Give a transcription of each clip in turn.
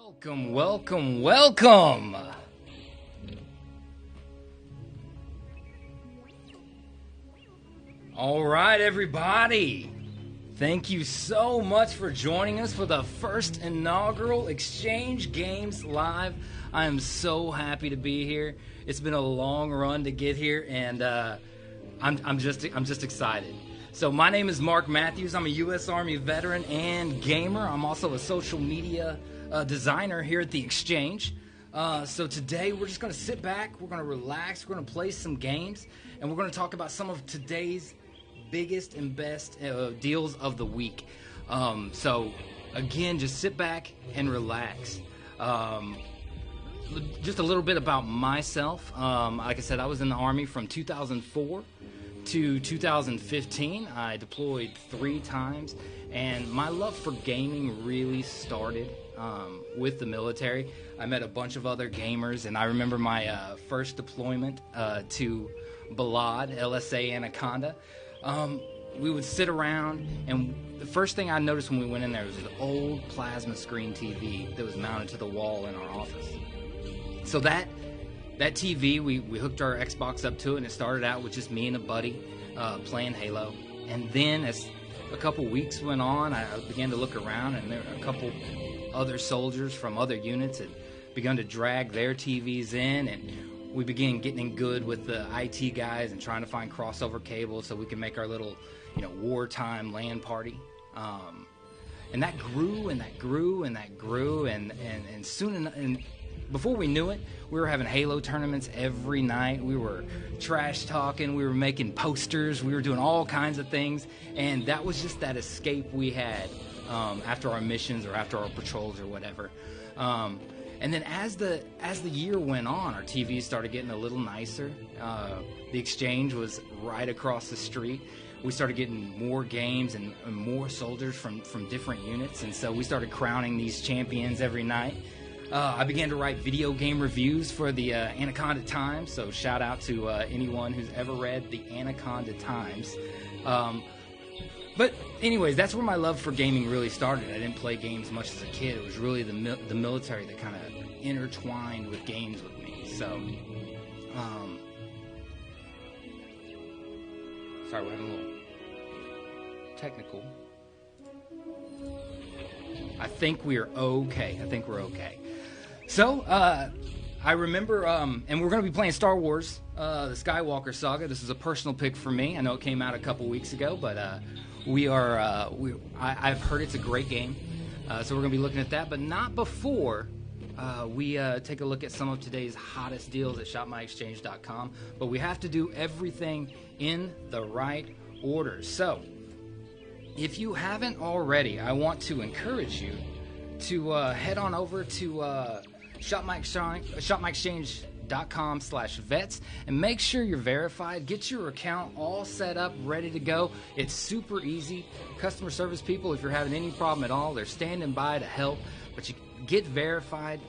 Welcome, welcome, welcome! All right, everybody. Thank you so much for joining us for the first inaugural Exchange Games Live. I am so happy to be here. It's been a long run to get here, and I'm just excited. So my name is Mark Matthews. I'm a U.S. Army veteran and gamer. I'm also a social media designer here at the Exchange. So today we're just going to sit back, we're going to relax, we're going to play some games, and we're going to talk about some of today's biggest and best deals of the week. So again, just sit back and relax. Just a little bit about myself. Like I said, I was in the Army from 2004 to 2015. I deployed 3 times, and my love for gaming really started with the military. I met a bunch of other gamers, and I remember my first deployment to Balad, LSA Anaconda. We would sit around, and the first thing I noticed when we went in there was an old plasma screen TV that was mounted to the wall in our office. So that TV, we hooked our Xbox up to it, and it started out with just me and a buddy playing Halo. And then as a couple weeks went on, I began to look around, and there were a couple other soldiers from other units had begun to drag their TVs in, and we began getting good with the IT guys and trying to find crossover cables so we can make our little, wartime LAN party. And that grew and that grew and that grew, and soon and before we knew it, we were having Halo tournaments every night. We were trash talking. We were making posters. We were doing all kinds of things, and that was just that escape we had after our missions or after our patrols or whatever. And then as the year went on, our TVs started getting a little nicer. The Exchange was right across the street. We started getting more games and more soldiers from different units, and so we started crowning these champions every night. I began to write video game reviews for the Anaconda Times, so shout out to anyone who's ever read the Anaconda Times. But anyways, that's where my love for gaming really started. I didn't play games much as a kid. It was really the military that kind of intertwined with games with me. So, sorry, we're having a little technical. I think we're okay. So, I remember, and we're going to be playing Star Wars, the Skywalker Saga. This is a personal pick for me. I know it came out a couple weeks ago, but I've heard it's a great game. So we're going to be looking at that, but not before we take a look at some of today's hottest deals at shopmyexchange.com. But we have to do everything in the right order. So, if you haven't already, I want to encourage you to head on over to shopmyexchange.com/vets and make sure you're verified. Get your account all set up, ready to go. It's super easy. Customer service people, if you're having any problem at all, they're standing by to help. But you get verified.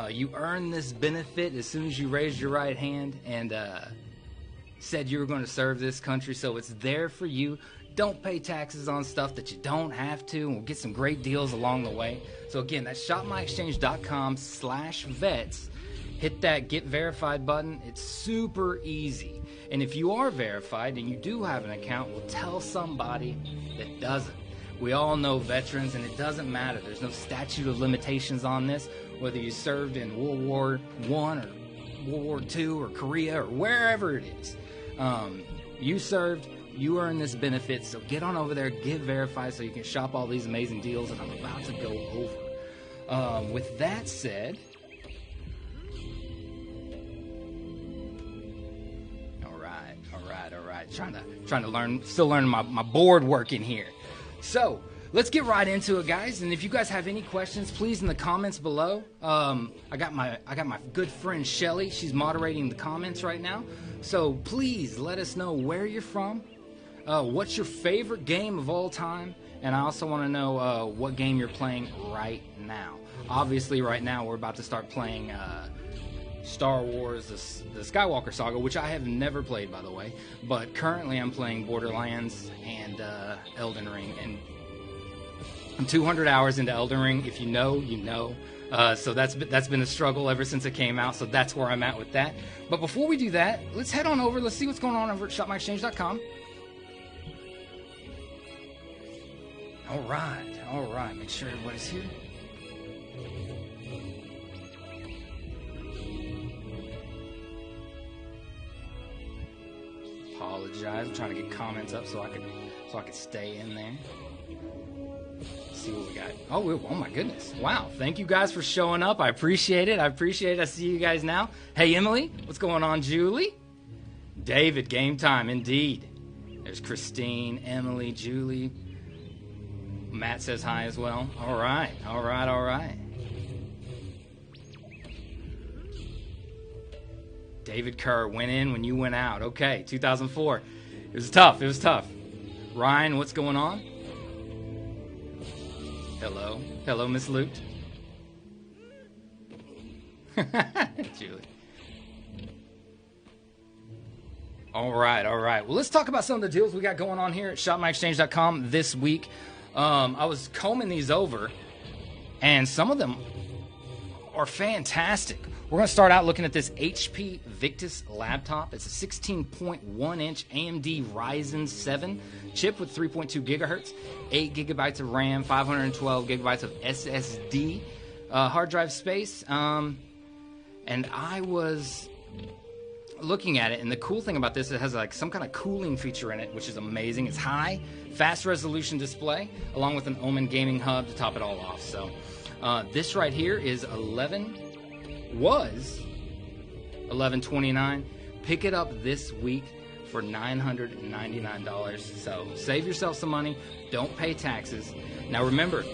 You earn this benefit as soon as you raised your right hand and said you were going to serve this country. So it's there for you. Don't pay taxes on stuff that you don't have to, and we'll get some great deals along the way. So again, that's shopmyexchange.com/vets. Hit that Get Verified button. It's super easy. And if you are verified and you do have an account, well, tell somebody that doesn't. We all know veterans, and it doesn't matter. There's no statute of limitations on this, whether you served in World War I or World War II or Korea or wherever it is. You served. You earn this benefit, so get on over there, get verified so you can shop all these amazing deals that I'm about to go over. With that said, all right. Trying to learn, still learning my board working here. So let's get right into it, guys. And if you guys have any questions, please in the comments below. I got my good friend Shelly. She's moderating the comments right now. So please let us know where you're from. What's your favorite game of all time? And I also want to know what game you're playing right now. Obviously, right now we're about to start playing Star Wars, the Skywalker Saga, which I have never played, by the way. But currently I'm playing Borderlands and Elden Ring. And I'm 200 hours into Elden Ring. If you know, you know. So that's been a struggle ever since it came out. So that's where I'm at with that. But before we do that, let's head on over. Let's see what's going on over at ShopMyExchange.com. All right. Make sure everybody's here. Apologize. I'm trying to get comments up so I could stay in there. Let's see what we got. Oh my goodness. Wow. Thank you guys for showing up. I appreciate it. I see you guys now. Hey, Emily. What's going on, Julie? David, game time, indeed. There's Christine, Emily, Julie. Matt says hi as well. All right. David Kerr went in when you went out. Okay, 2004. It was tough. Ryan, what's going on? Hello, Miss Lute. Julie. All right. Well, let's talk about some of the deals we got going on here at ShopMyExchange.com this week. I was combing these over, and some of them are fantastic. We're going to start out looking at this HP Victus laptop. It's a 16.1-inch AMD Ryzen 7 chip with 3.2 gigahertz, 8 gigabytes of RAM, 512 gigabytes of SSD hard drive space. And I was looking at it, and the cool thing about this, it has like some kind of cooling feature in it, which is amazing. It's high, fast resolution display, along with an Omen gaming hub to top it all off. So this right here is $1129. Pick it up this week for $999. So save yourself some money. Don't pay taxes. Now remember,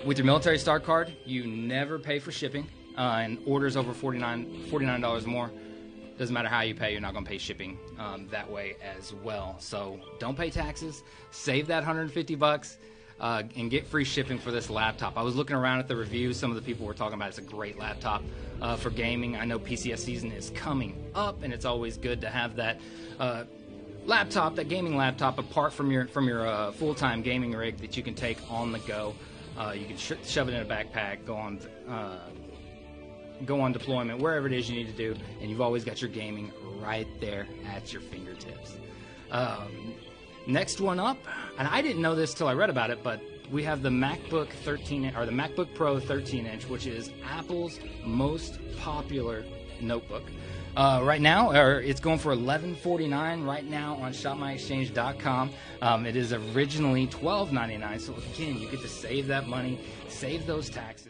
with your military star card, you never pay for shipping, and orders over $49 more. Doesn't matter how you pay, you're not going to pay shipping that way as well. So don't pay taxes. Save that $150. And get free shipping for this laptop. I was looking around at the reviews. Some of the people were talking about it's a great laptop for gaming. I know PCS season is coming up, and it's always good to have that laptop, that gaming laptop, apart from your full-time gaming rig that you can take on the go. You can shove it in a backpack, go on deployment, wherever it is you need to do, and you've always got your gaming right there at your fingertips. Next one up, and I didn't know this till I read about it, but we have the MacBook Pro 13-inch, which is Apple's most popular notebook. Right now, it's going for $1149 right now on ShopMyExchange.com. It is originally $1299, so again, you get to save that money, save those taxes.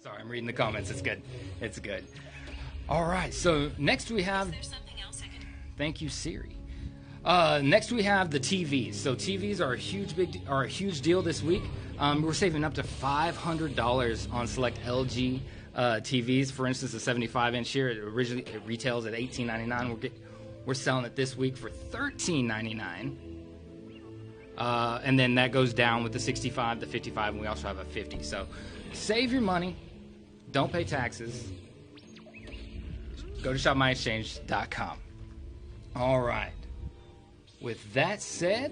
Sorry, I'm reading the comments. It's good. All right, so next we have... Thank you, Siri. Next we have the TVs. So TVs are a huge deal this week. We're saving up to $500 on select LG TVs. For instance, the 75-inch here, it retails at $1899. We're selling it this week for $1399. And then that goes down with the 65, the 55, and we also have a 50. So save your money. Don't pay taxes. Go to ShopMyExchange.com. All right. With that said,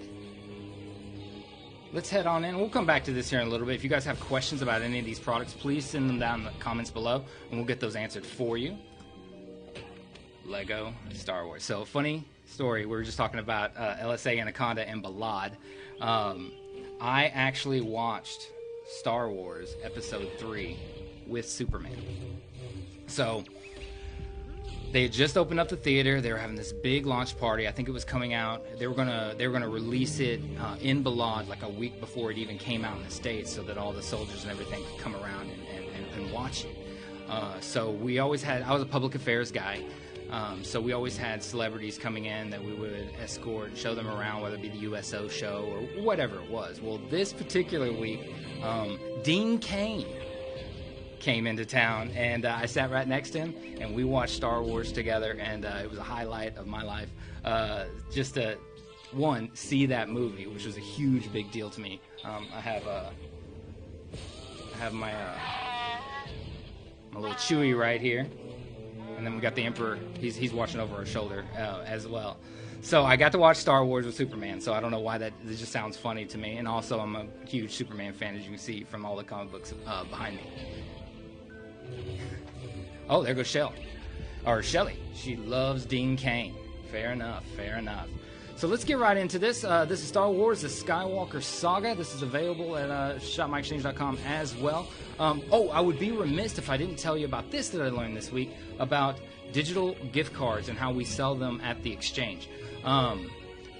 let's head on in. We'll come back to this here in a little bit. If you guys have questions about any of these products, please send them down in the comments below, and we'll get those answered for you. Lego Star Wars. So, funny story. We were just talking about LSA Anaconda and Balad. I actually watched Star Wars Episode 3 with Superman. So they had just opened up the theater. They were having this big launch party. I think it was coming out. They were gonna release it in Balad like a week before it even came out in the States, so that all the soldiers and everything could come around and watch it. So we always had. I was a public affairs guy. So we always had celebrities coming in that we would escort and show them around, whether it be the USO show or whatever it was. Well, this particular week, Dean Cain came into town, and I sat right next to him, and we watched Star Wars together, and it was a highlight of my life. Just to, see that movie, which was a huge, big deal to me. I have my My little Chewie right here. And then we got the Emperor. He's watching over our shoulder as well. So I got to watch Star Wars with Superman. So I don't know why it just sounds funny to me. And also I'm a huge Superman fan, as you can see from all the comic books behind me. Oh, there goes Shelly. She loves Dean Cain. Fair enough. So let's get right into this. This is Star Wars: The Skywalker Saga. This is available at shopmyexchange.com as well. I would be remiss if I didn't tell you about this that I learned this week about digital gift cards and how we sell them at the exchange.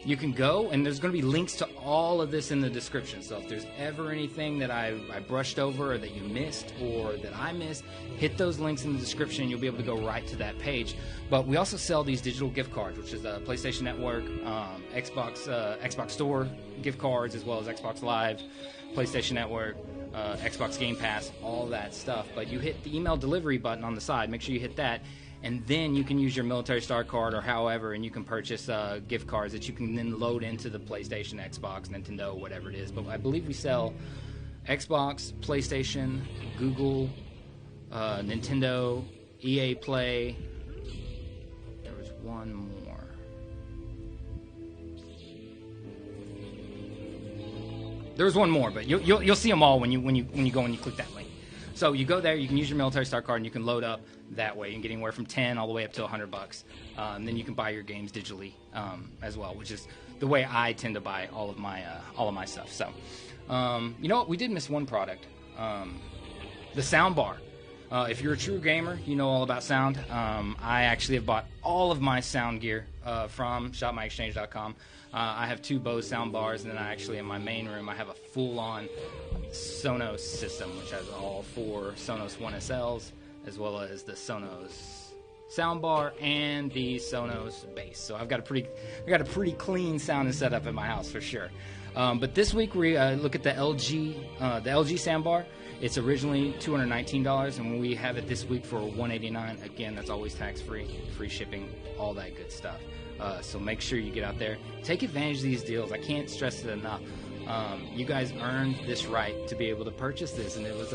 You can go, and there's going to be links to all of this in the description. So if there's ever anything that I brushed over or that you missed or that I missed, hit those links in the description. You'll be able to go right to that page. But we also sell these digital gift cards, which is the PlayStation Network, Xbox Store gift cards, as well as Xbox Live, PlayStation Network, Xbox Game Pass, all that stuff. But you hit the email delivery button on the side. Make sure you hit that. And then you can use your Military Star card or however, and you can purchase gift cards that you can then load into the PlayStation, Xbox, Nintendo, whatever it is. But I believe we sell Xbox, PlayStation, Google, Nintendo, EA Play. There was one more. There was one more, but you'll see them all when you go and you click that link. So you go there, you can use your Military Star card, and you can load up that way. You can get anywhere from 10 all the way up to $100. And then you can buy your games digitally as well, which is the way I tend to buy all of my stuff. So, you know what? We did miss one product, the sound bar. If you're a true gamer, you know all about sound. I actually have bought all of my sound gear from shopmyexchange.com. I have 2 Bose sound bars, and then I actually, in my main room, I have a full-on Sonos system, which has all 4 Sonos 1SLs, as well as the Sonos soundbar and the Sonos bass. So I got a pretty clean sound and setup in my house for sure. But this week we look at the LG soundbar. It's originally $219, and we have it this week for $189. Again, that's always tax-free, free shipping, all that good stuff. So make sure you get out there, take advantage of these deals. I can't stress it enough. You guys earned this right to be able to purchase this, and it was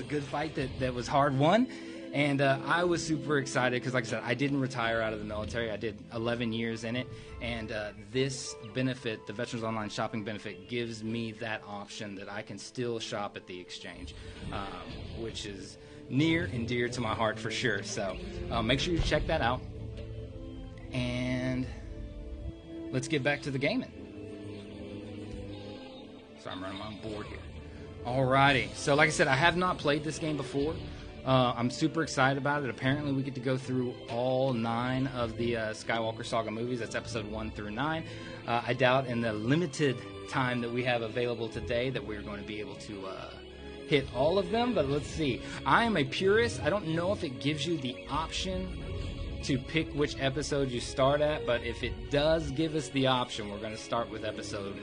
a good fight that was hard won. And I was super excited because, like I said, I didn't retire out of the military. I did 11 years in it, and this benefit, the Veterans Online Shopping benefit, gives me that option that I can still shop at the exchange, which is near and dear to my heart for sure. So make sure you check that out, and let's get back to the gaming. So I'm running my own board here. Alrighty, so like I said, I have not played this game before. I'm super excited about it. Apparently we get to go through all 9 of the Skywalker Saga movies. That's episode 1 through 9. I doubt in the limited time that we have available today that we're going to be able to hit all of them, but let's see. I am a purist. I don't know if it gives you the option to pick which episode you start at, but if it does give us the option, we're going to start with episode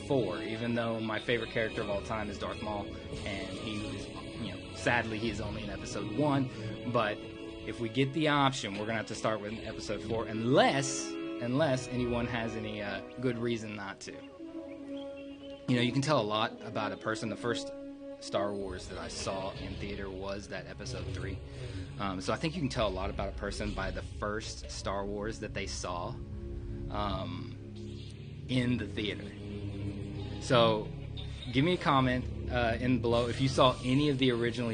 4, even though my favorite character of all time is Darth Maul, and he was, sadly he is only in episode 1, but if we get the option, we're going to have to start with episode 4, unless anyone has any good reason not to. You can tell a lot about a person. The first Star Wars that I saw in theater was that episode 3. So I think you can tell a lot about a person by the first Star Wars that they saw in the theater. So give me a comment in below if you saw any of the original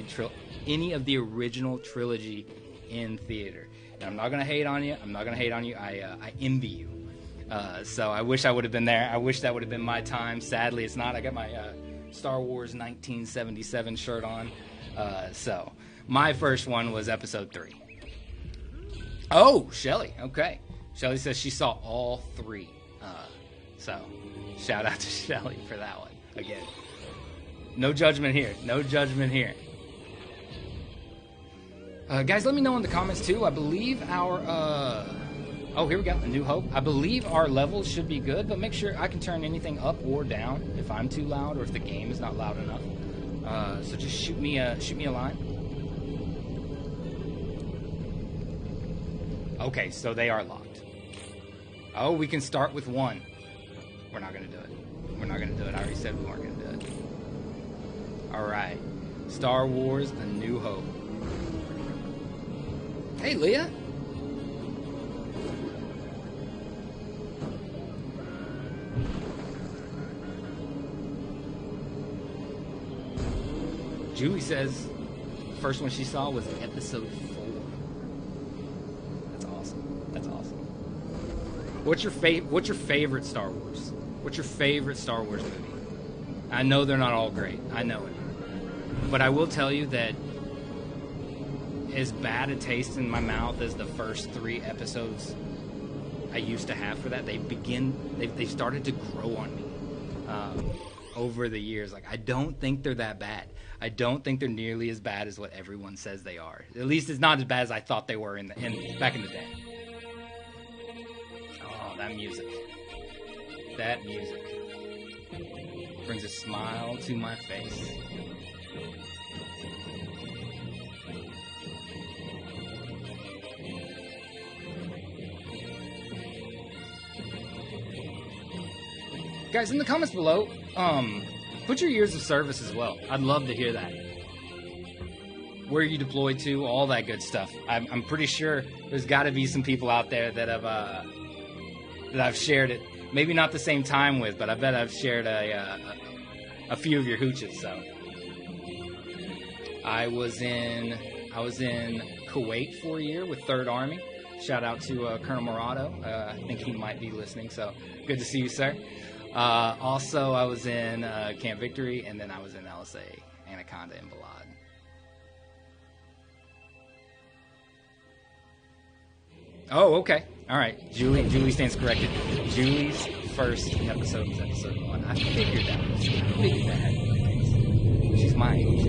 trilogy in theater. And I'm not gonna hate on you. I envy you. So I wish I would have been there. I wish that would have been my time. Sadly, it's not. I got my Star Wars 1977 shirt on. So my first one was episode 3. Oh, Shelly. Okay. Shelly says she saw all 3. So shout out to Shelly for that one. Again, no judgment here. Guys, let me know in the comments too. I believe our oh, here we go, A New Hope. I believe our levels should be good, but make sure I can turn anything up or down if I'm too loud or if the game is not loud enough. So just shoot me a line. Okay, so they are locked. Oh, we can start with 1. We're not gonna do it. I already said we weren't gonna do it. Alright. Star Wars A New Hope. Hey, Leah. Julie says the first one she saw was episode 4. That's awesome. That's awesome. What's your favorite Star Wars? What's your favorite Star Wars movie? I know they're not all great. I know it. But I will tell you that as bad a taste in my mouth as the first 3 episodes I used to have for that, they've started to grow on me over the years. Like, I don't think they're that bad. I don't think they're nearly as bad as what everyone says they are. At least it's not as bad as I thought they were back in the day. Oh, that music. That music brings a smile to my face. Guys, in the comments below, put your years of service as well. I'd love to hear that. Where you deployed to, all that good stuff. I'm pretty sure there's got to be some people out there that I've shared it. Maybe not the same time with, but I bet I've shared a few of your hooches. So I was in Kuwait for a year with 3rd Army. Shout out to Colonel Morado. I think he might be listening. So good to see you, sir. Also, I was in Camp Victory, and then I was in LSA, Anaconda, and Balad. Oh, okay. All right. Julie stands corrected. Julie's first episode was episode 1. I figured that. She's my age.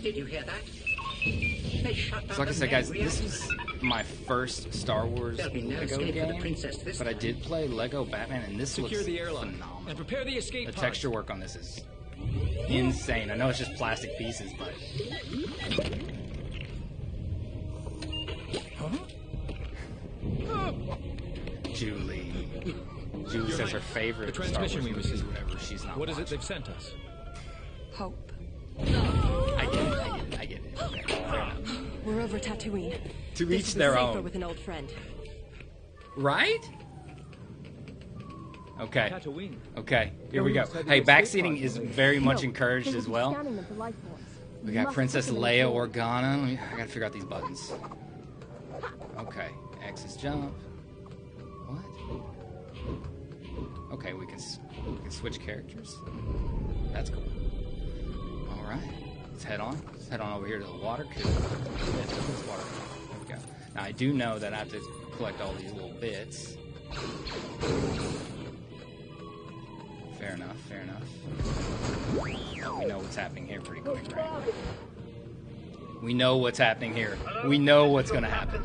Did you hear that? So like I said, guys, this is my first Star Wars Lego game, but I did play Lego Batman, and this looks phenomenal. And prepare the escape The texture work on this is insane. I know it's just plastic pieces, but... Julie says her favorite Star Wars movie is whatever she's not What is it watching. they've sent us? Hope. I get it. Okay, fair enough. We're over Tatooine. To This each is their safer own. with an old friend. Right? Okay. Tatooine. Okay, here we go. Hey, backseating is very much encouraged as well. We got Princess Leia Organa. I gotta figure out these buttons. Okay, X is jump. What? Okay, we can switch characters. That's cool. All right, let's head on. Let's head on over here to the water. There we go. Now I do know that I have to collect all these little bits. Fair enough, fair enough. We know what's happening here pretty quick, right? We know what's happening here. We know what's going to happen.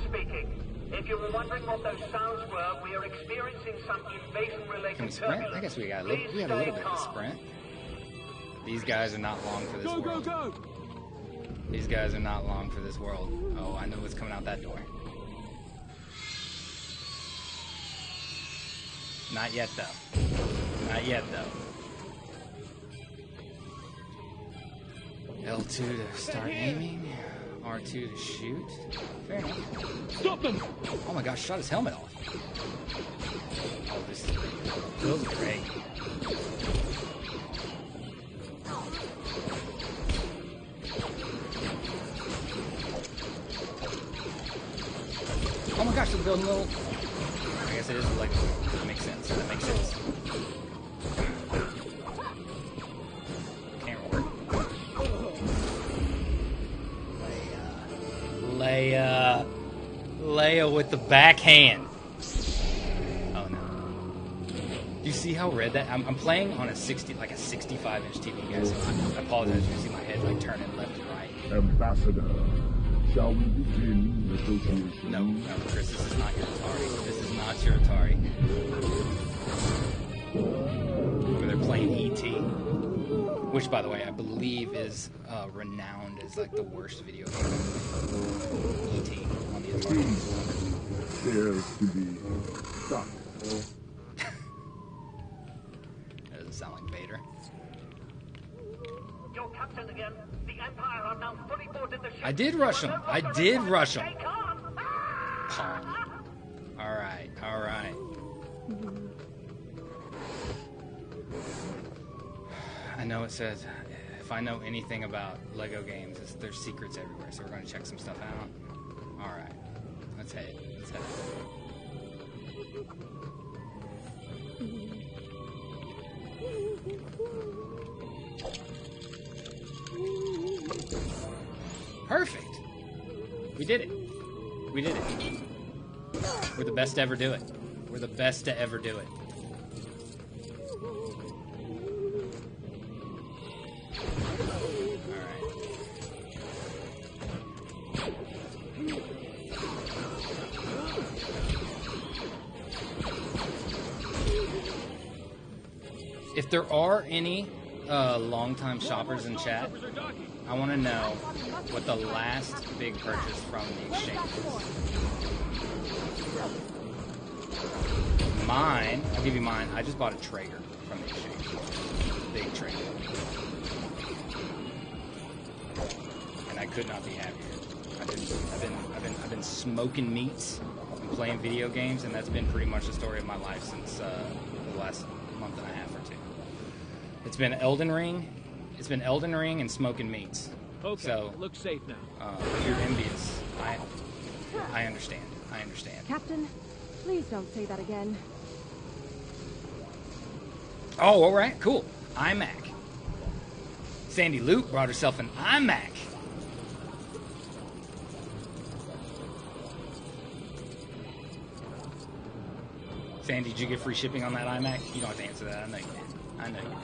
If you were wondering what those sounds were, we are experiencing some invasion-related Can we sprint? I guess we had a little bit of a sprint. These guys are not long for this world. Go! These guys are not long for this world. Oh, I know what's coming out that door. Not yet, though. Not yet, though. L2 to start aiming. R2 to shoot. Fair enough. Stop them! Oh my gosh, shot his helmet off. Oh, this feels great. Oh my gosh, they're building little... I guess it is like... That makes sense. That makes sense. Can't work. Leia with the backhand. Oh no. Do you see how red that... I'm playing on a 65-inch TV, guys, so I apologize if you see my head like turning left and right. Ambassador, shall we begin negotiations? No, Chris, this is not your Atari. This is not your Atari. Where they're playing E.T., which, by the way, I believe is renowned as like the worst video game ever. E.T. on the Atari. There's to be stuck. action again. The Empire are now fully boarded the ship. I did rush him. I did rush him. Take on. Pawn. Alright, alright. I know it says, if I know anything about Lego games, there's secrets everywhere, so we're going to check some stuff out. Alright, let's head. Let's head. Perfect! We did it. We did it. We're the best to ever do it. We're the best to ever do it. If there are any long-time shoppers in chat, I want to know what the last big purchase from the exchange is. Mine, I'll give you mine. I just bought a Traeger from the exchange. Big Traeger. And I could not be happier. I've been smoking meats and playing video games, and that's been pretty much the story of my life since the last month and a half or two. It's been Elden Ring. It's been Elden Ring and smoking meats. Okay, so look safe now. if you're envious, I understand. I understand. Captain, please don't say that again. Oh, all right, cool. iMac. Sandy Luke brought herself an iMac. Sandy, did you get free shipping on that iMac? You don't have to answer that. I know you did. I know you did.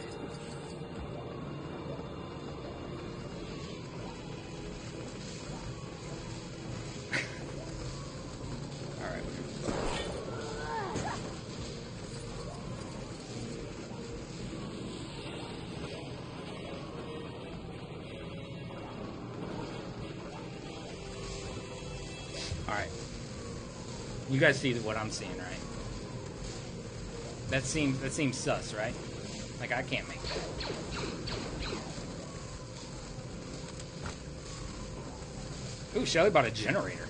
Alright. You guys see what I'm seeing, right? That seems sus, right? Like, I can't make that. Ooh, Shelly bought a generator.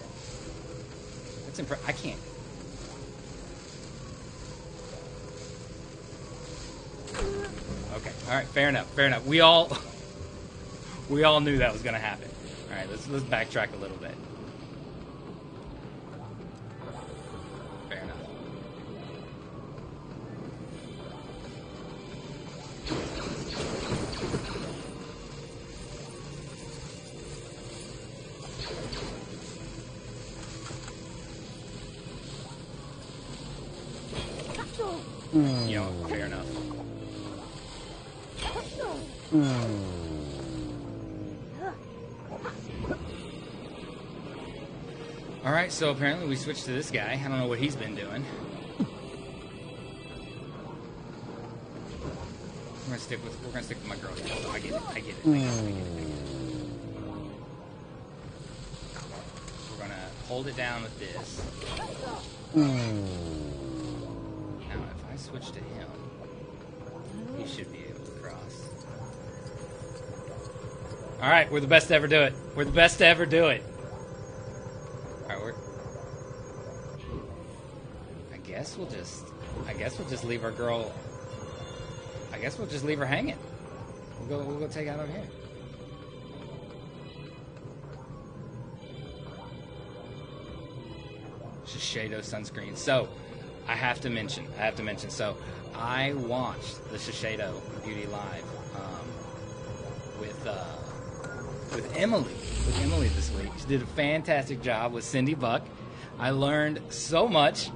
That's impressive. I can't. Okay. Alright, fair enough. Fair enough. We all knew that was gonna happen. Alright, let's backtrack a little bit. Fair enough. You know, fair enough. Alright, so apparently we switched to this guy. I don't know what he's been doing. We're gonna stick with my girl here. I get it. We're gonna hold it down with this. Now, if I switch to him, he should be able to cross. Alright, we're the best to ever do it. We're the best to ever do it. Alright, I guess we'll just leave our girl. I guess we'll just leave her hanging. We'll go take out over here. Shiseido sunscreen. So, I have to mention. So, I watched the Shiseido Beauty Live with Emily this week. She did a fantastic job with Cindy Buck. I learned so much.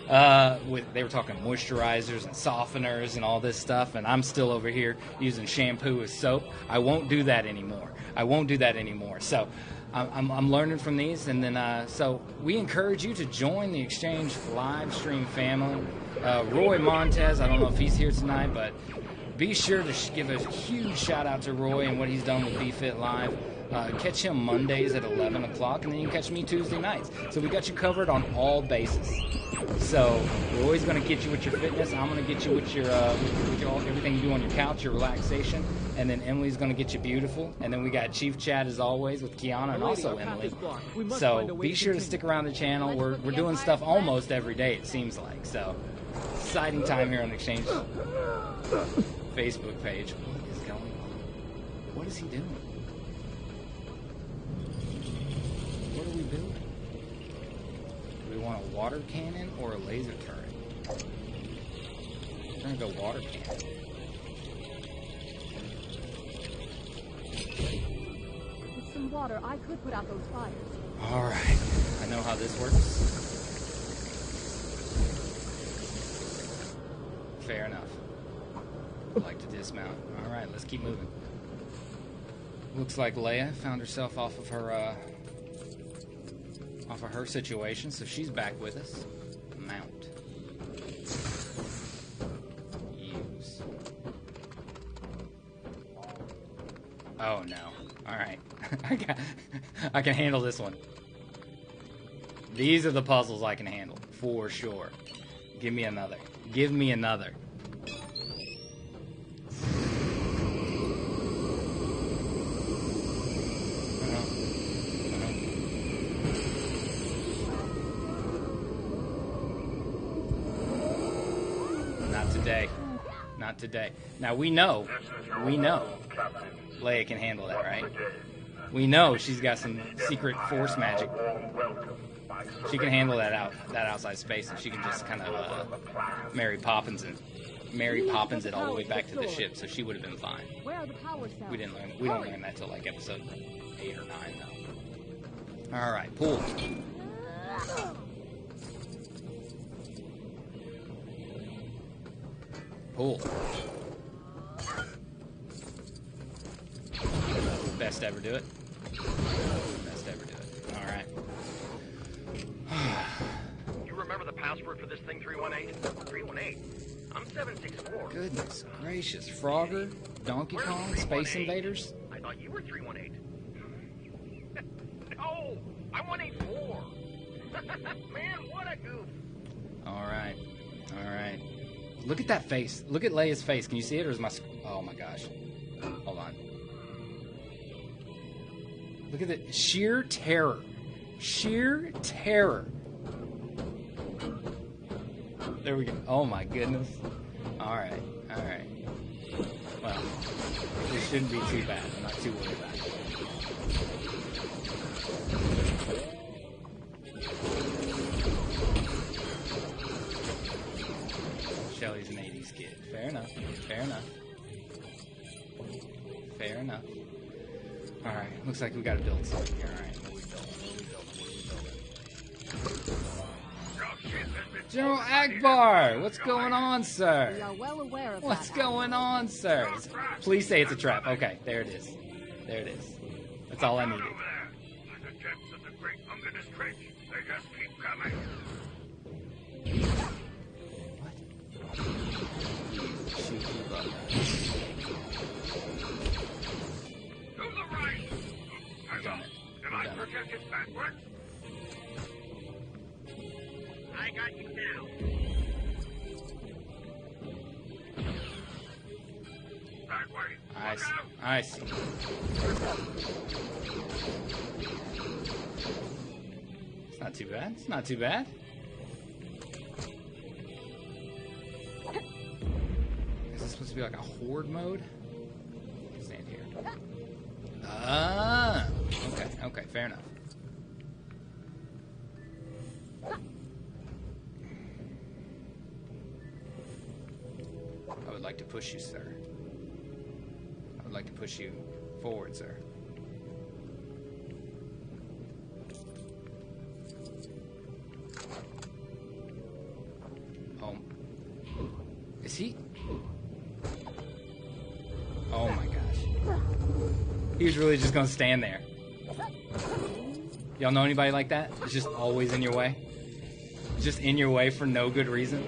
They were talking moisturizers and softeners and all this stuff, and I'm still over here using shampoo as soap. I won't do that anymore. So I'm learning from these, and then so we encourage you to join the Exchange live stream family. Roy Montez, I don't know if he's here tonight, but be sure to give a huge shout out to Roy and what he's done with BFit Live. Catch him Mondays at 11 o'clock, and then you can catch me Tuesday nights. So we got you covered on all bases. So we're always going to get you with your fitness. I'm going to get you with your everything you do on your couch, your relaxation, and then Emily's going to get you beautiful. And then we got Chief Chat as always with Kiana and also Emily. So be sure to stick around the channel. We're doing stuff almost every day, it seems like. So exciting time here on the Exchange Facebook page. What is going on? What is he doing? What are we building? Do we want a water cannon or a laser turret? We're gonna go water cannon. With some water, I could put out those fires. Alright, I know how this works. Fair enough. I'd like to dismount. Alright, let's keep moving. Looks like Leia found herself off of her situation, so she's back with us. Mount. Use. Oh no. Alright. I can handle this one. These are the puzzles I can handle, for sure. Give me another. Give me another. Not today. Now we know Leia can handle that, right? We know she's got some secret force magic. She can handle that outside space, and she can just kind of Mary Poppins it all the way back to the ship, so she would have been fine. Where are the power cells? We don't learn that till like episode 8 or 9 though. All right, pull. Pull. Best ever do it. Best ever do it. All right. You remember the password for this thing, 318? 318? I'm 764. Goodness gracious. Frogger, Donkey Kong, Space Invaders. I thought you were 318. No, I'm 184. Man, what a goof. All right. All right. Look at that face. Look at Leia's face. Can you see it, or is my... Oh, my gosh. Hold on. Look at the sheer terror. Sheer terror. There we go. Oh, my goodness. All right. All right. Well, this shouldn't be too bad. I'm not too worried about it. Shelly's an 80s kid. Fair enough. Fair enough. Fair enough. Alright, looks like we gotta build something here. Alright, what are we building? General Akbar! What's going on, sir? We are well aware of What's that. going on, sir? Please say it's a trap. Okay, there it is. There it is. That's all I needed. The depths of the great Unganus Trench. They just keep coming. Shoot you, brother. To the right. I've done it. Am I've I done it. projected backward? I got you now. That way. I Look see. out. I see. It's not too bad. It's not too bad. Is this supposed to be like a horde mode? Stand here. Ah. Okay. Okay. Fair enough. I would like to push you, sir. I would like to push you forward, sir. Oh. Is he? Oh my gosh. He's really just gonna stand there. Y'all know anybody like that? It's just always in your way? Just in your way for no good reason?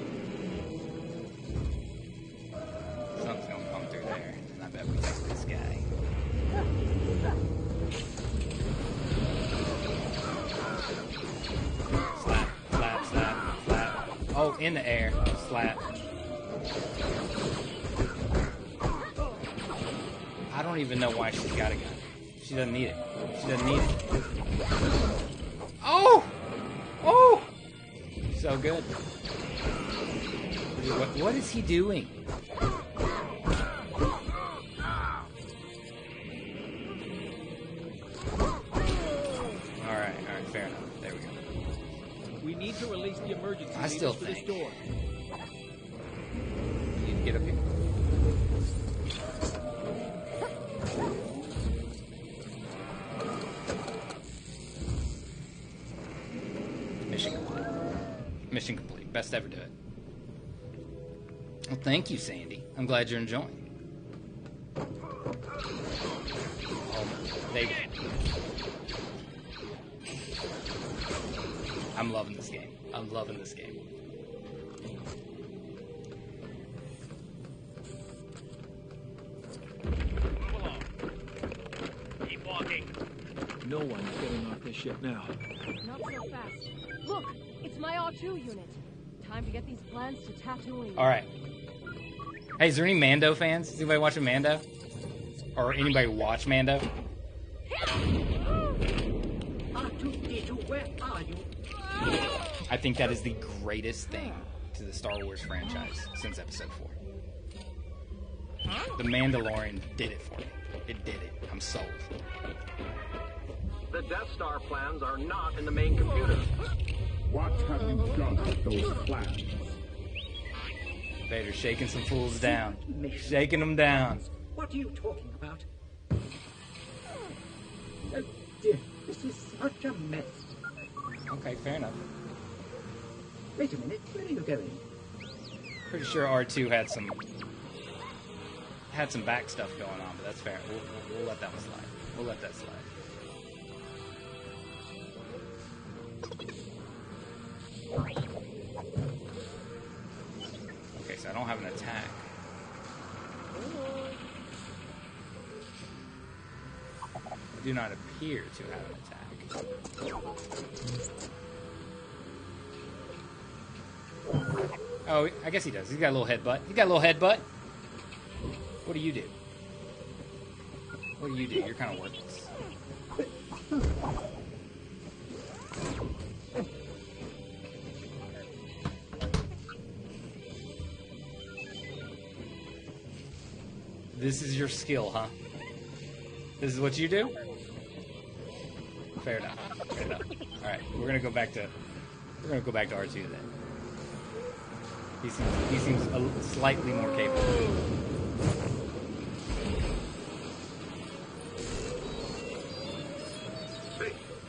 Something's gonna come through there, and I bet we take this guy. In the air. Slap. I don't even know why she's got a gun. She doesn't need it. She doesn't need it. Oh! Oh! So good. What is he doing? Alright, fair enough. There we go. We need to release the emergency I still leaders for this think. door. You need to get up here. Mission complete. Mission complete. Best ever do it. Well, thank you, Sandy. I'm glad you're enjoying. Oh, they. I'm loving this game. I'm loving this game. Move along. Keep walking. No one's getting off this ship now. Not so fast. Look, it's my R2 unit. Time to get these plans to Tatooine. All right. Hey, is there any Mando fans? Is anybody watching Mando? Or anybody watch Mando? R2-D2, where are you? I think that is the greatest thing to the Star Wars franchise since Episode 4. The Mandalorian did it for me. It did it. I'm sold. The Death Star plans are not in the main computer. What have you done with those plans? Vader shaking some fools down. Shaking them down. What are you talking about? Oh dear, this is such a mess. Okay, fair enough. Wait a minute, where are you going? Pretty sure R2 had some back stuff going on, but that's fair. We'll let that one slide. We'll let that slide. Okay, so I don't have an attack. I do not appear to have an attack. Oh, I guess he does. He's got a little headbutt. He's got a little headbutt. What do you do? What do you do? You're kind of worthless. This is your skill, huh? This is what you do? Fair enough. Fair enough. All right, we're gonna go back to R2 then. He seems slightly more capable.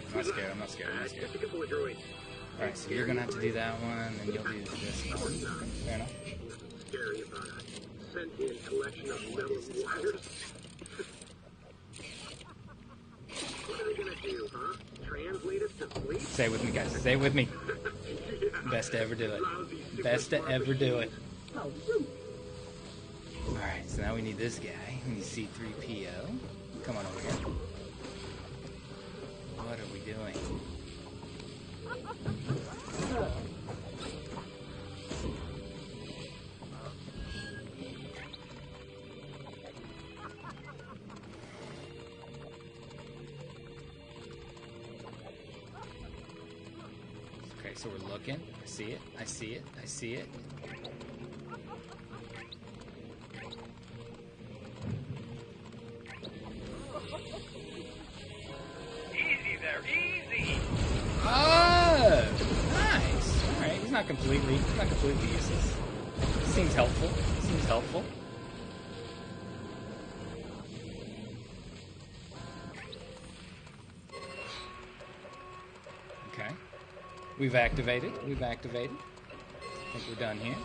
I'm not scared. I'm not scared. I'm not scared. All right, so you're gonna have to do that one, and you'll do this one. Fair enough. Scary about a sentient collection of metal wires. What are they gonna do, huh? Translate us to sleep? Say it with me, guys. Say it with me. Best to ever do it. Best to ever do it. How rude. Alright, so now we need this guy. We need C-3PO. Come on over here. What are we doing? Okay, so we're looking. I see it. I see it. I see it. Easy there, easy! Oh! Nice! Alright, he's not completely useless. Seems helpful. Seems helpful. Okay. We've activated. We've activated. I think we're done here.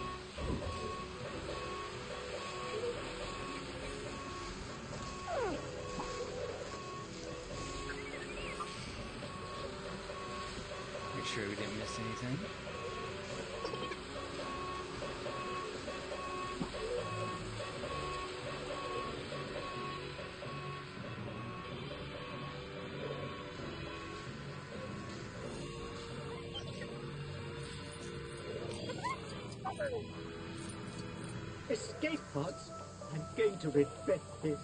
Make sure we didn't miss anything. Escape pods? I'm going to regret this.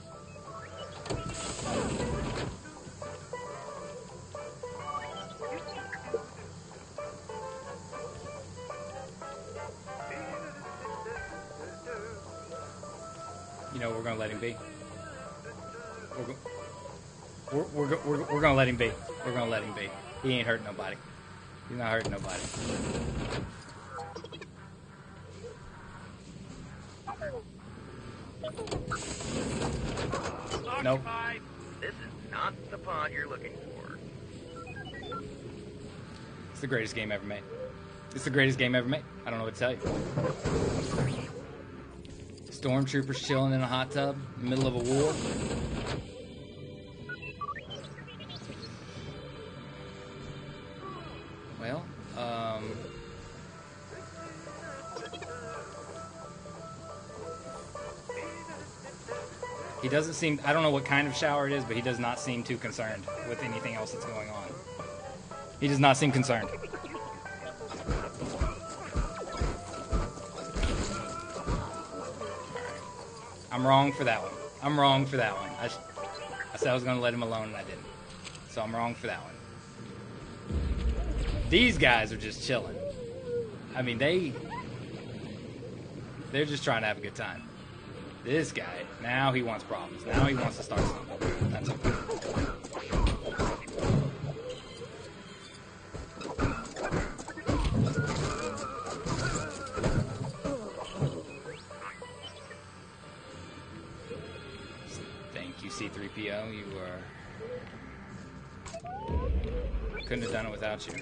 You know, we're gonna let him be. We're gonna let him be. We're gonna let him be. He ain't hurting nobody. He's not hurting nobody. Nope. This is not the pod you're looking for. It's the greatest game ever made. It's the greatest game ever made. I don't know what to tell you. Stormtroopers chilling in a hot tub in the middle of a war. Well, he doesn't seem, I don't know what kind of shower it is, but he does not seem too concerned with anything else that's going on. He does not seem concerned. I'm wrong for that one. I'm wrong for that one. I said I was going to let him alone, and I didn't. So I'm wrong for that one. These guys are just chilling. I mean, they're just trying to have a good time. This guy, now he wants problems. Now he wants to start something. That's okay. Thank you, C-3PO. You couldn't have done it without you.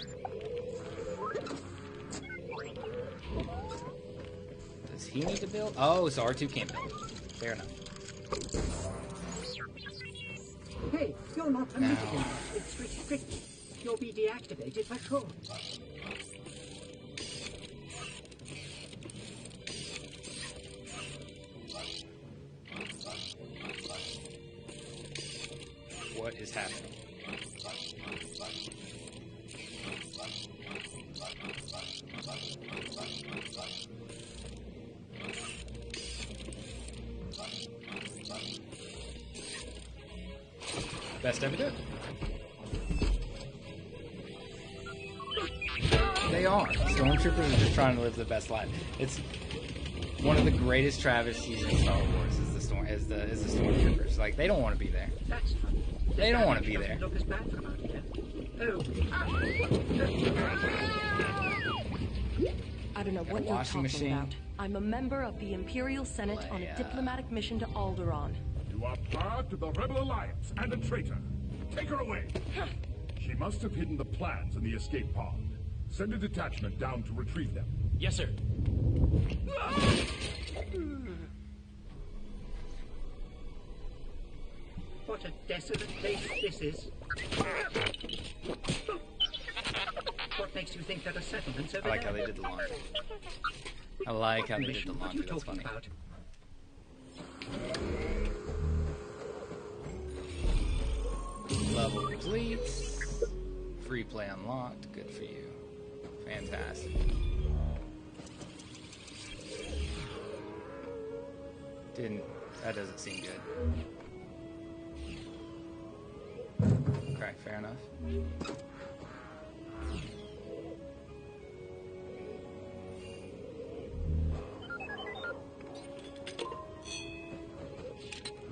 Does he need to build? Oh, so R2 can't build. Fair enough. Hey, you're not permitted in. It's restricted. You'll be deactivated patrol. What is happening? Best ever do. They are. Stormtroopers are just trying to live the best life. It's one of the greatest travesties in Star Wars is the Stormtroopers. Like, they don't want to be there. That's fun. They don't want to be there. Look as bad from out here. Oh. I don't know what you're washing talking machine. about. I'm a member of the Imperial Senate on a diplomatic mission to Alderaan. You are part of the Rebel Alliance and a traitor. Take her away. She must have hidden the plans in the escape pod. Send a detachment down to retrieve them. Yes, sir. What a desolate place this is. What makes you think there are settlements over I like how there? they did the laundry. I like how they did the What are you laundry. That's talking funny. about? Level complete. Free play unlocked. Good for you. Fantastic. That doesn't seem good. Okay, fair enough.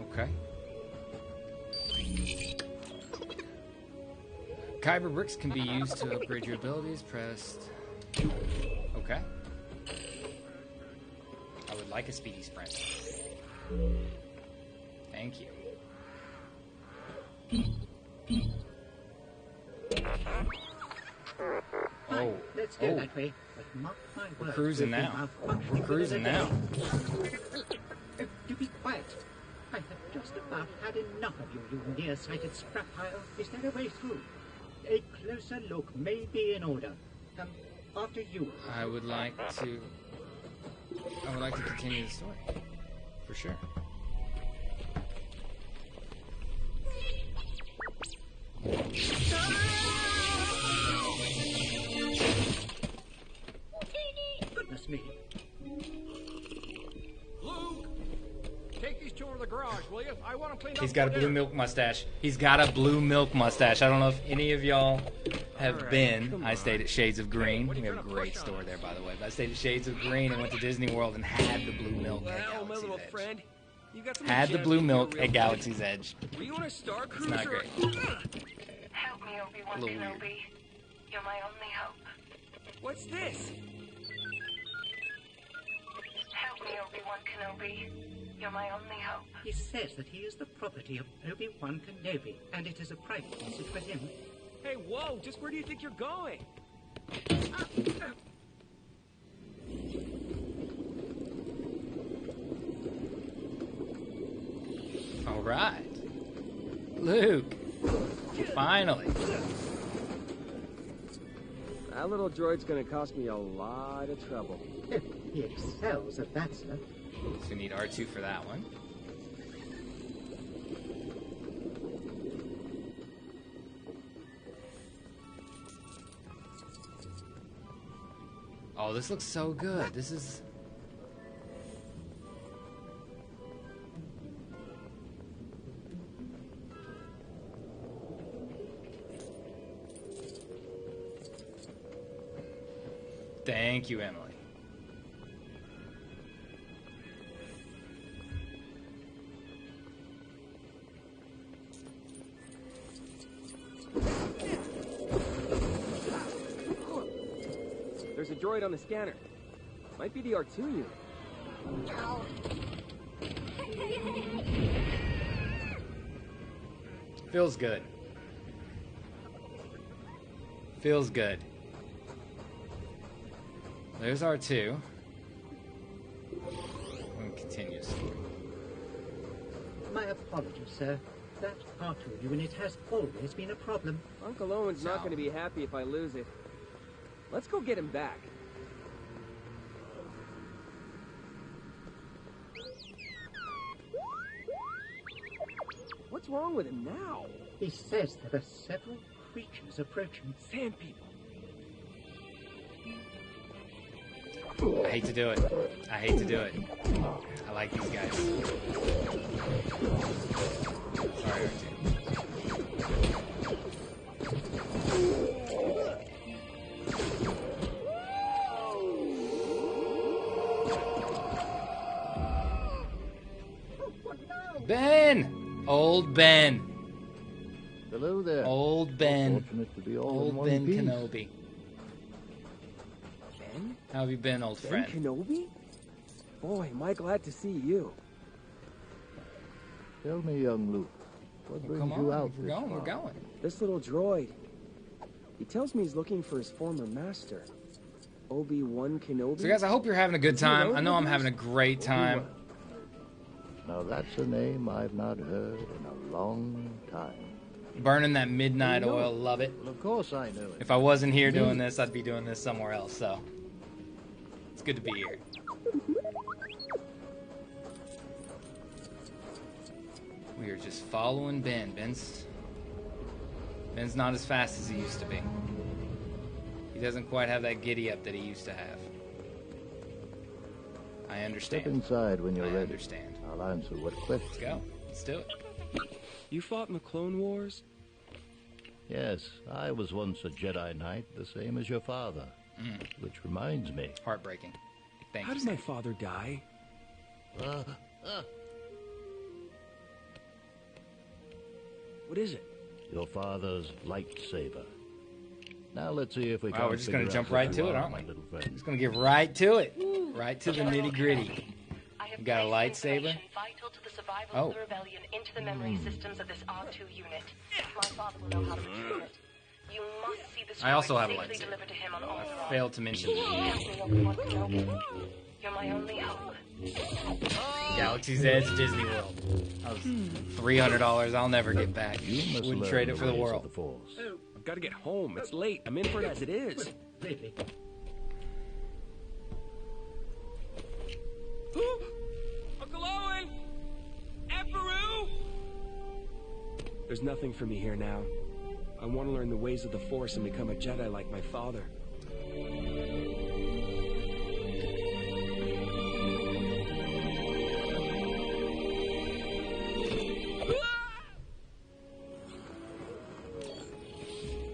Okay. Kyber bricks can be used to upgrade your abilities. Pressed. Okay. I would like a speedy sprint. Thank you. Oh. Let's go that way. But mark my words, cruising we'll be now. malfunctioning We're cruising within a now. day. Do be quiet. I have just about had enough of you, you nearsighted scrap pile. Is there a way through? A closer look may be in order. After you. I would like to continue the story. For sure. Goodness me. He's got a blue milk mustache. He's got a blue milk mustache. I don't know if any of y'all have been. I stayed at Shades of Green. We have a great store there, by the way. But I stayed at Shades of Green and went to Disney World and had the blue milk at Galaxy's Edge. Had the blue milk at Galaxy's Edge. Were you on a Star It's Cruiser? not great. Help me, Obi-Wan A little Kenobi. weird. You're my only hope. What's this? Help me, Obi-Wan Kenobi. You're my only hope. He says that he is the property of Obi-Wan Kenobi, and it is a private message for him. Hey, whoa, just where do you think you're going? All right. Luke. Finally. That little droid's gonna cost me a lot of trouble. He excels at that, sir. So we need R2 for that one. Oh, this looks so good. This is... Thank you, Emily. There's a droid on the scanner. Might be the R2 unit. Feels good. Feels good. There's R2. And continues. My apologies, sir. That R2 unit has always been a problem. Uncle Owen's not gonna be happy if I lose it. Let's go get him back. What's wrong with him now? He says there are several creatures approaching. Sand people. I hate to do it. I hate to do it. I like these guys. Sorry, R2. Ben! Old Ben. Hello there. Old Ben. Fortunate to be all in Old one Ben piece. Kenobi. Ben? How have you been, old Ben friend? Kenobi? Boy, am I glad to see you. Tell me, young Luke, what brings Come you on, out we're this going, we're far? going. This little droid. He tells me he's looking for his former master, Obi-Wan Kenobi. So guys, I hope you're having a good Do you time. know I know who I'm he having a is? great time. Now that's a name I've not heard in a long time. Burning that midnight You know oil, love it. Well, of course I know it. If I wasn't here doing this, I'd be doing this somewhere else, so it's good to be here. We are just following Ben. Ben's not as fast as he used to be. He doesn't quite have that giddy up that he used to have. I understand. Step inside when you're I ready. understand. I'll answer what questions. Let's go. Let's do it. You fought in the Clone Wars? Yes, I was once a Jedi Knight, the same as your father. Which reminds me. Heartbreaking. Thank How you. did my Sam. father die? What is it? Your father's lightsaber. Now let's see if we Wow, can we're just figure gonna out jump what right you to it, are, aren't my we? little friend. Just gonna get right to it. Right to the General nitty gritty. Kenobi, I have You got a placed lightsaber? information vital to the survival Oh. of the rebellion into the memory systems of this R2 unit. My father will know how to retrieve it. You must see this I also droid have a safely lightsaber. delivered to him on Alderaan. Failed to mention Help me, Obi-Wan Kenobi. You're my only hope. Galaxy's Edge, Disney World. That was $300 I'll never get back. You must Wouldn't learn trade it the for the ways of world. the Force. I've got to get home. It's late. I'm in for it as it is. Really? Uncle Owen! Emperor! There's nothing for me here now. I want to learn the ways of the Force and become a Jedi like my father.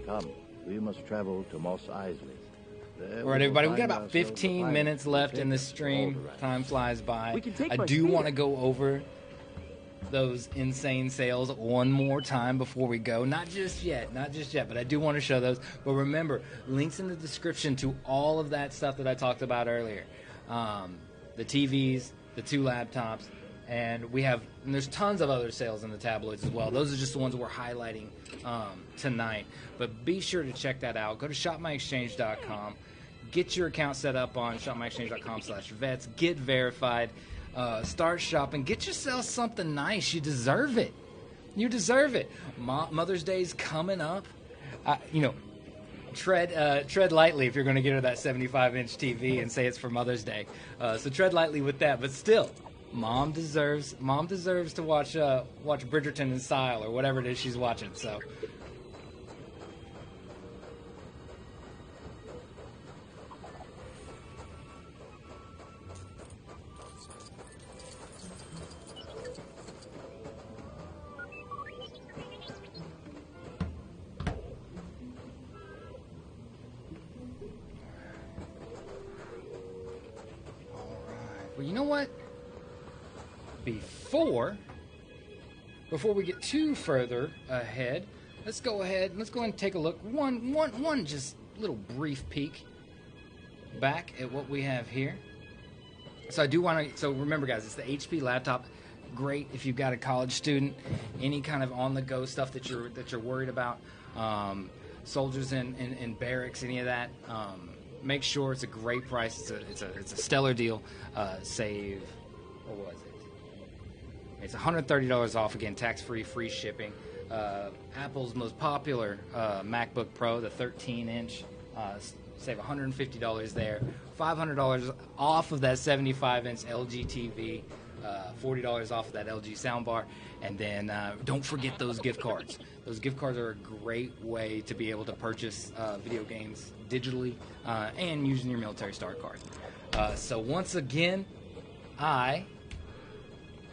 Come, we must travel to Mos Eisley. All right, everybody, we got about 15 minutes left in the stream. Time flies by. I do want to go over those insane sales one more time before we go. Not just yet, but I do want to show those. But remember, links in the description to all of that stuff that I talked about earlier. The TVs, the 2 laptops, and there's tons of other sales in the tabloids as well. Those are just the ones we're highlighting tonight. But be sure to check that out. Go to shopmyexchange.com. Get your account set up on shopmyexchange.com/vets. Get verified. Start shopping. Get yourself something nice. You deserve it. You deserve it. Mother's Day's coming up. Tread lightly if you're going to get her that 75-inch TV and say it's for Mother's Day. So tread lightly with that. But still, Mom deserves to watch Bridgerton in style or whatever it is she's watching. So. Well, you know what? Before we get too further ahead, let's go ahead and take a look. One just little brief peek back at what we have here. So I do want to. So remember, guys, it's the HP laptop. Great if you've got a college student, any kind of on-the-go stuff that you're worried about. Soldiers in barracks, any of that. Make sure it's a great price. It's a stellar deal. Save, what was it? It's $130 off, again, tax-free, free shipping. Apple's most popular MacBook Pro, the 13-inch, save $150 there. $500 off of that 75-inch LG TV. $40 off of that LG soundbar. And then don't forget those gift cards. Those gift cards are a great way to be able to purchase video games digitally and using your military star card. So once again, I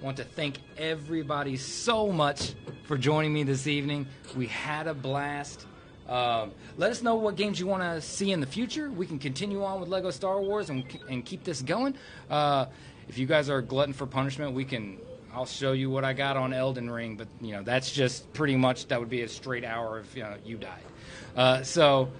want to thank everybody so much for joining me this evening. We had a blast. Let us know what games you want to see in the future. We can continue on with Lego Star Wars and keep this going. If you guys are a glutton for punishment, I'll show you what I got on Elden Ring, but that's just pretty much, that would be a straight hour if you died. So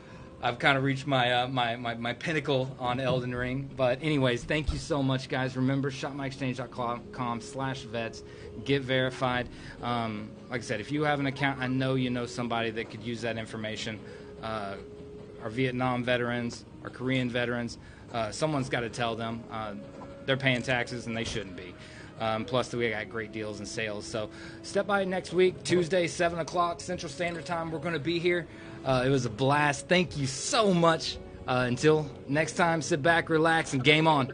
I've kind of reached my pinnacle on Elden Ring. But anyways, thank you so much, guys. Remember, shopmyexchange.com/vets. Get verified. Like I said, if you have an account, I know you know somebody that could use that information. Our Vietnam veterans, our Korean veterans, someone's got to tell them. They're paying taxes and they shouldn't be. Plus, we got great deals and sales. So step by next week, Tuesday, 7 o'clock Central Standard Time. We're going to be here. It was a blast. Thank you so much. Until next time, sit back, relax, and game on.